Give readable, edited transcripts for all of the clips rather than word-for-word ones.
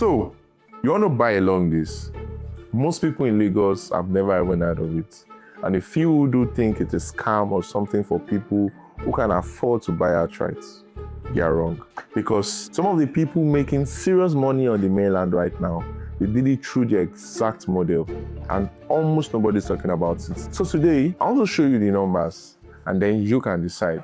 So, you want to buy a long lease? Most people in Lagos have never even heard of it. And a few who do think it is scam or something for people who can afford to buy outright. You're wrong. Because some of the people making serious money on the mainland right now, they did it through the exact model, and almost nobody's talking about it. So today, I want to show you the numbers, and then you can decide.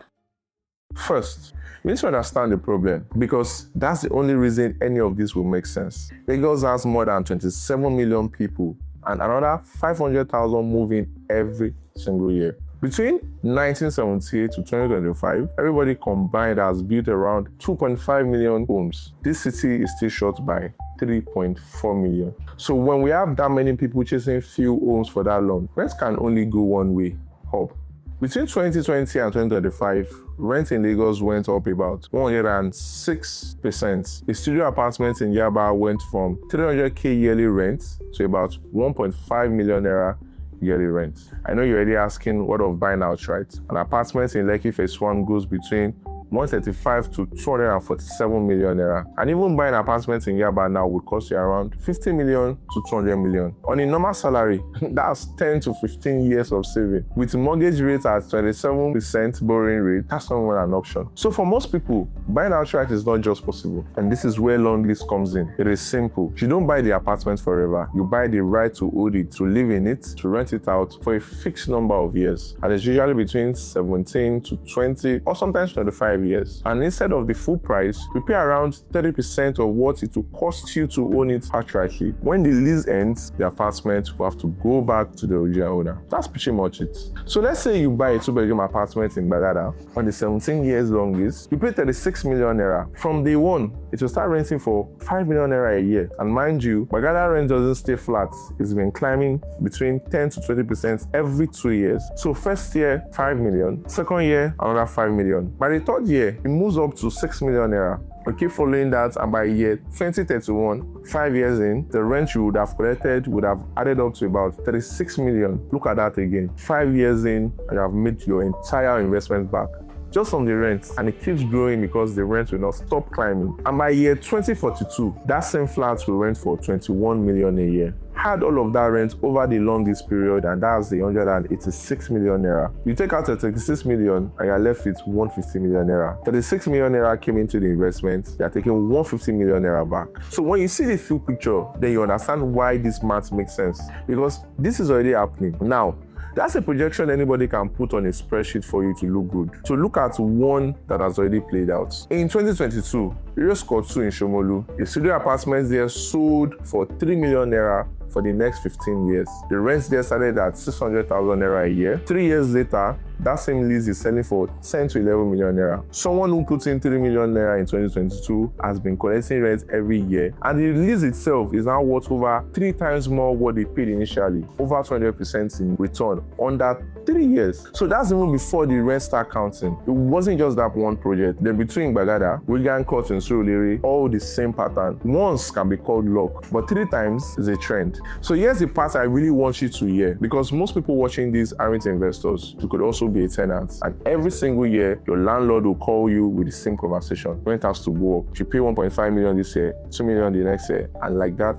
First, you need to understand the problem, because that's the only reason any of this will make sense. Lagos has more than 27 million people, and another 500,000 moving every single year. Between 1978 to 2025, everybody combined has built around 2.5 million homes. This city is still short by 3.4 million. So when we have that many people chasing few homes for that long, rent can only go one way, up. Between 2020 and 2025, rent in Lagos went up about 106%. The studio apartments in Yaba went from 300k yearly rent to about 1.5 million naira yearly rent. I know you're already asking what of buying outright. An apartment in Lekki Phase 1 goes between 135 to 247 million naira. And even buying an apartment in Yaba now would cost you around 50 million to 200 million. On a normal salary, that's 10 to 15 years of saving. With mortgage rates at 27% borrowing rate, that's not even an option. So for most people, buying outright is not just possible. And this is where long lease comes in. It is simple. You don't buy the apartment forever. You buy the right to own it, to live in it, to rent it out for a fixed number of years. And it's usually between 17 to 20 or sometimes 25 years. And instead of the full price, you pay around 30% of what it will cost you to own it outrightly. When the lease ends, the apartment will have to go back to the original owner. That's pretty much it. So let's say you buy a 2-bedroom apartment in Bagada on the 17 years long lease. You pay 36 million naira. From day one, it will start renting for 5 million naira a year. And mind you, Bagada rent doesn't stay flat. It's been climbing between 10 to 20% every 2 years. So first year, 5 million. Second year, another 5 million. By the third year, it moves up to 6 million naira. We keep following that, and by year 2031, 5 years in, the rent you would have collected would have added up to about 36 million. Look at that again. 5 years in, and you have made your entire investment back just from the rent, and it keeps growing because the rent will not stop climbing. And by year 2042, that same flat will rent for 21 million a year. Add all of that rent over the long lease period, and that's the 186 million naira. You take out the 36 million and you're left with 150 million naira. 36 million naira came into the investment, you're taking 150 million naira back. So when you see the full picture, then you understand why this math makes sense, because this is already happening. Now, that's a projection anybody can put on a spreadsheet for you to look good. So look at one that has already played out. In 2022, Lagos Court 2 in Somolu, a studio apartment there sold for 3 million naira for the next 15 years. The rent there started at 600,000 naira a year. 3 years later, that same lease is selling for 10 to 11 million naira. Someone who puts in 3 million naira in 2022 has been collecting rent every year, and the lease itself is now worth over 3 times more what they paid initially, over 200% in return under 3 years. So that's even before the rent start counting. It wasn't just that one project. Then between Bagada, Wigan Court and Surulere, all the same pattern. Once can be called luck, but 3 times is a trend. So here's the part I really want you to hear, because most people watching this aren't investors. You could also be a tenant, and every single year your landlord will call you with the same conversation. Rent has to go up. You pay 1.5 million this year, 2 million the next year, and like that,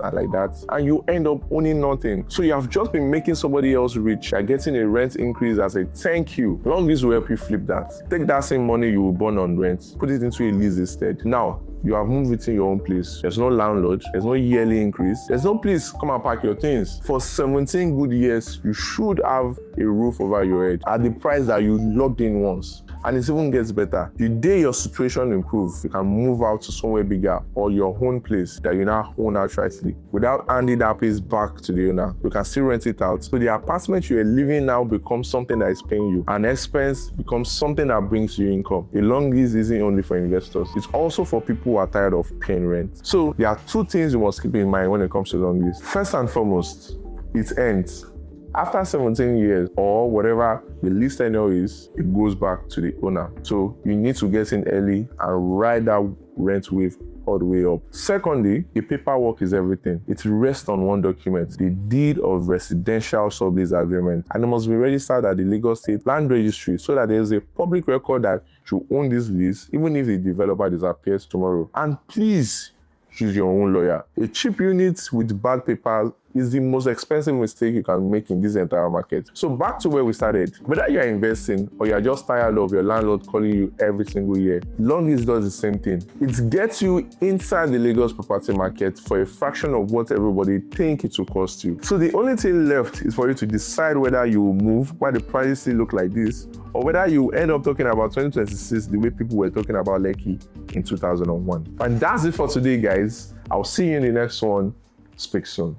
and you end up owning nothing. So you have just been making somebody else rich by getting a rent increase as a thank you. Long lease will help you flip that. Take that same money you will burn on rent, put it into a lease instead. Now you have moved within your own place. There's no landlord, there's no yearly increase, there's no place come and pack your things. For 17 good years, you should have a roof over your head at the price that you locked in once. And it even gets better. The day your situation improves, you can move out to somewhere bigger or your own place that you now own outrightly without handing that place back to the owner. You can still rent it out. So the apartment you are living now becomes something that is paying you. An expense becomes something that brings you income. A long lease isn't only for investors. It's also for people who are tired of paying rent. So there are 2 things you must keep in mind when it comes to long lease. First and foremost, it ends. After 17 years or whatever the lease tenure is, it goes back to the owner. So you need to get in early and ride that rent wave all the way up. Secondly, the paperwork is everything. It rests on one document, the deed of residential sublease agreement, and it must be registered at the Lagos State Land Registry so that there is a public record that you own this lease, even if the developer disappears tomorrow. And please, choose your own lawyer. A cheap unit with bad paper is the most expensive mistake you can make in this entire market. So back to where we started. Whether you're investing or you're just tired of your landlord calling you every single year, Long Lease does the same thing. It gets you inside the Lagos property market for a fraction of what everybody think it will cost you. So the only thing left is for you to decide whether you will move while the prices still look like this, or whether you end up talking about 2026 the way people were talking about Lekki in 2001. And that's it for today, guys. I'll see you in the next one. Speak soon.